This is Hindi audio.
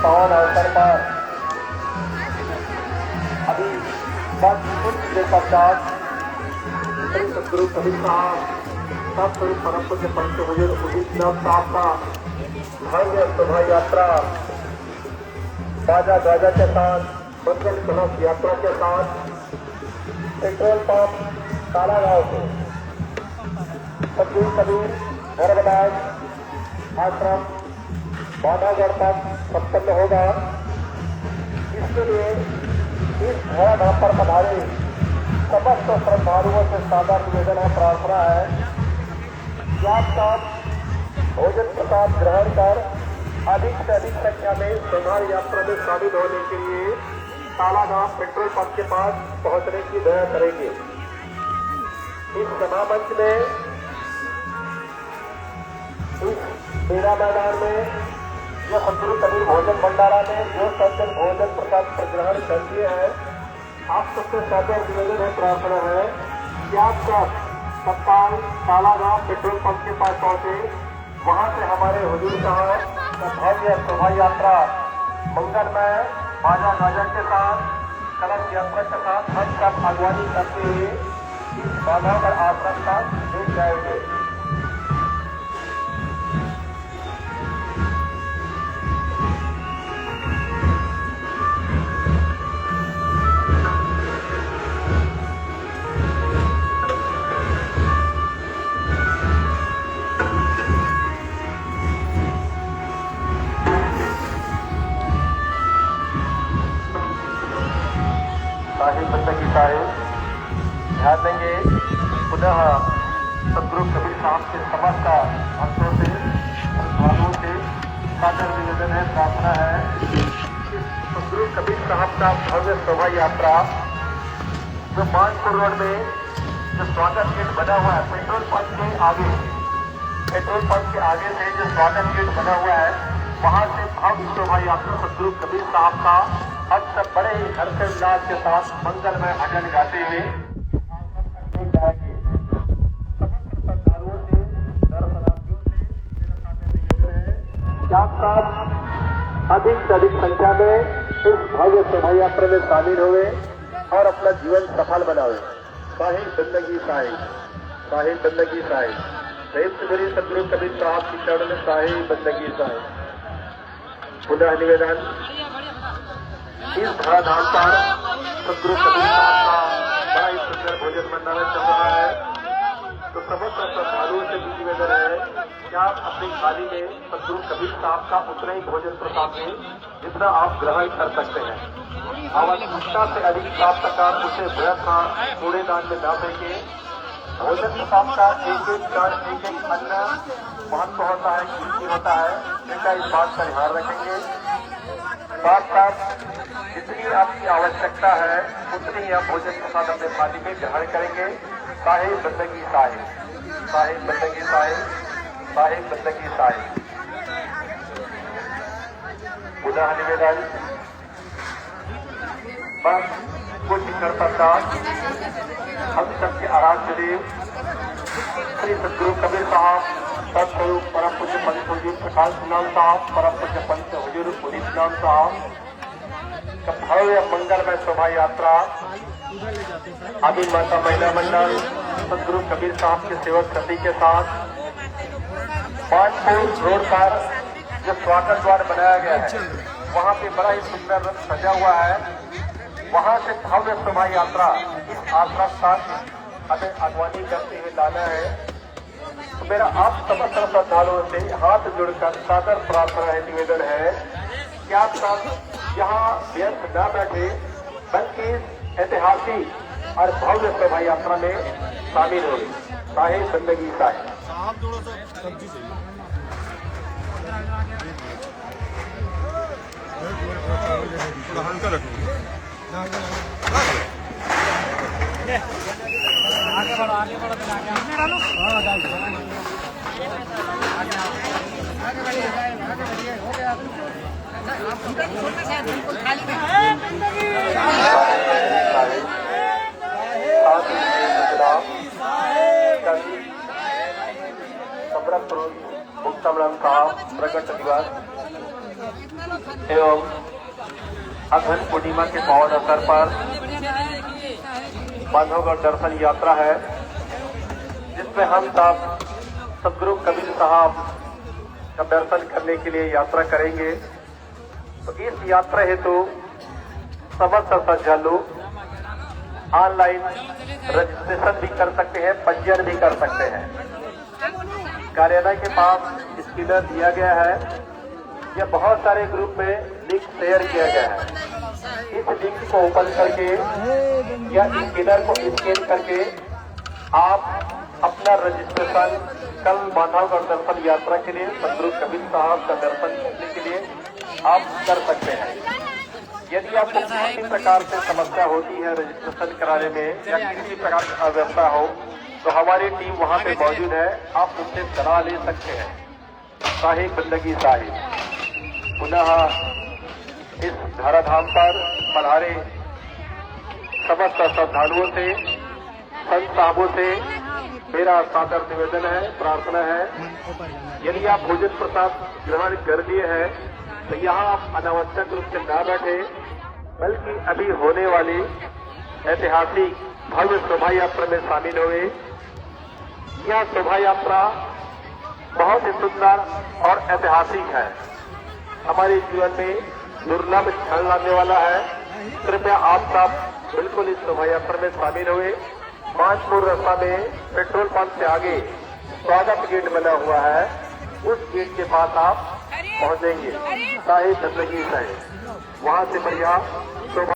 पावन अवसर पर अभी कुछ देर पश्चात श्री सदगुरु कबीर साहब सतस्वरूप परम पूज्य पंच बुजुर्ग उदित नाथ साहब का भव्य शोभा यात्रा बाजा गाजा के साथ मंगल कलश यात्रा के साथ पेट्रोल पंप कालागांव से सदगुरु कबीर नर्मदास आश्रम बांधागढ़ तक संपन्न होगा। इसके लिए इस धरा धाम पर पधारे समस्त श्रद्धालुओं से सादर निवेदन और प्रार्थना है कि आप सब भोजन प्रसाद ग्रहण कर अधिक से अधिक संख्या में शोभा यात्रा में शामिल होने के लिए कालागांव पेट्रोल पंप के पास पहुंचने की दया करेंगे। इस सभा मंच में इस मेरा मैदान में जो सदगुरु कबीर भोजन भंडारा में जो सज्जन भोजन प्रसाद पर ग्रहण कर दिए हैं, आप सबसे सादर निवेदन है, प्रार्थना है कि आप सब तत्काल कालागांव पेट्रोल पंप के पास पहुंचे। वहां से हमारे हुजूर साहब भव्य शोभा यात्रा मंगलमय बाजा गाजा के साथ कलश यात्रा के साथ हम सब अगवानी करते हुए इस बांधागढ़ आश्रम तक ले जाएंगे। बंदगी साहिब ध्यान देंगे। पुनः सदगुरु कबीर साहब के समस्त भक्तों से श्रद्धालुओं से सादर निवेदन है, प्रार्थना है। सदगुरु कबीर साहब का भव्य शोभा यात्रा जो मानपुर रोड में जो स्वागत गेट बना हुआ है पेट्रोल पंप के आगे से जो स्वागत गेट बना हुआ है, वहां से भव्य शोभा यात्रा सदगुरु कबीर साहब का अब सब बड़े ही हर्षोल्लास के साथ मंगलमय भजन गाते हुए अधिक से अधिक संख्या में इस भव्य शोभा यात्रा में शामिल हुए और अपना जीवन सफल बनाए। साहिब बंदगी साहिब, साहिब बंदगी साहिब, प्रेम से मेरी सदगुरु कबीर साहब की चरण में साहिब बंदगी साहिब। पुनः निवेदन, इस धरा धाम पर सदगुरु कबीर साहब का बड़ा ही सुंदर भोजन भंडारा चल रहा है, तो समस्त श्रद्धालुओं से भी निवेदन है कि आप अपनी थाली में सदगुरु कबीर साहब का उतना ही भोजन प्रसाद में जितना आप ग्रहण कर सकते हैं। आवश्यकता से अधिक प्राप्त कर उसे व्यर्थ कूड़ेदान में न फेंके। भोजन प्रसाद का एक एक कण एक एक अन्न महत्व होता है, कीमती होता है, इनका इस बात का ध्यान रखेंगे। साथ साथ जितनी आपकी आवश्यकता है उतनी ही आप भोजन प्रसाद अपने थाली में ग्रहण करेंगे। साहिब बंदगी साहिब, साहिब बंदगी साहिब, साहिब बंदगी साहिब। पुनः निवेदन, बस कुछ क्षण पश्चात हम सबके आराध्य देव श्री सदगुरु कबीर साहब सतस्वरूप परम पूज्य पंच हुजूर प्रकाश नाम साहब, परम पूज्य पंच हुजूर उदित नाम साहब का भव्य मंगलमय शोभा यात्रा आदि माता महिला मंडल सदगुरु कबीर साहब के सेवक सती के साथ मानपुर रोड पर जो स्वागत द्वार बनाया गया है, वहाँ पे बड़ा ही सुंदर रथ सजा हुआ है। वहाँ से भव्य शोभा यात्रा इस आश्रम तक हमें अगवानी करते हुए लाना है। तो मेरा आप समस्त श्रद्धालुओं से हाथ जोड़कर सादर प्रार्थना है, निवेदन है कि आप सब यहाँ व्यर्थ न बैठे बल्कि ऐतिहासिक और भव्य शोभा यात्रा में शामिल हो। साहिब बंदगी साहिब। आगे बढ़ो आगे डालो। आगे बढ़िए हो गया। समरपुर मुक्तामराम साहब प्रकट दिवस एवं अघन पूर्णिमा के पावन अवसर पर बांधवगढ़ दर्शन यात्रा है, जिसमें हम सब सदगुरु कबीर साहब का दर्शन करने के लिए यात्रा करेंगे। तो इस यात्रा हेतु समस्त श्रद्धालु ऑनलाइन रजिस्ट्रेशन भी कर सकते हैं, पंजीयन भी कर सकते हैं। कार्यालय के पास स्कैनर दिया गया है, यह बहुत सारे ग्रुप में लिंक शेयर किया गया है। इस लिंक को ओपन करके या स्कैनर को स्कैन करके आप अपना रजिस्ट्रेशन कल बांधवगढ़ दर्शन यात्रा के लिए सदगुरु कबीर साहब का दर्शन करने के लिए आप कर सकते हैं। यदि आपको किसी प्रकार से समस्या होती है रजिस्ट्रेशन कराने में या किसी प्रकार की अव्यवस्था हो, तो हमारी टीम वहां पे मौजूद है, आप उनसे करा ले सकते हैं। साहिब बंदगी साहिब पुनः इस धराधाम पर पधारे समस्त श्रद्धालुओं से, संत साहबों से मेरा सादर निवेदन है, प्रार्थना है, यदि आप भोजन प्रसाद ग्रहण कर लिए हैं तो यहाँ आप अनावश्यक रूप से न बैठे, बल्कि अभी होने वाली ऐतिहासिक भव्य शोभा यात्रा में शामिल हुए। यह शोभा यात्रा बहुत ही सुंदर और ऐतिहासिक है, हमारे जीवन में दुर्लभ क्षण लाने वाला है। कृपया आप सब बिल्कुल इस शोभा यात्रा में शामिल हुए। मानपुर रास्ता में पेट्रोल पंप से आगे स्वागत गेट बना हुआ है, उस गेट के पास आप पहुंचेंगे। साहिब बंदगी साहिब, वहां से बढ़िया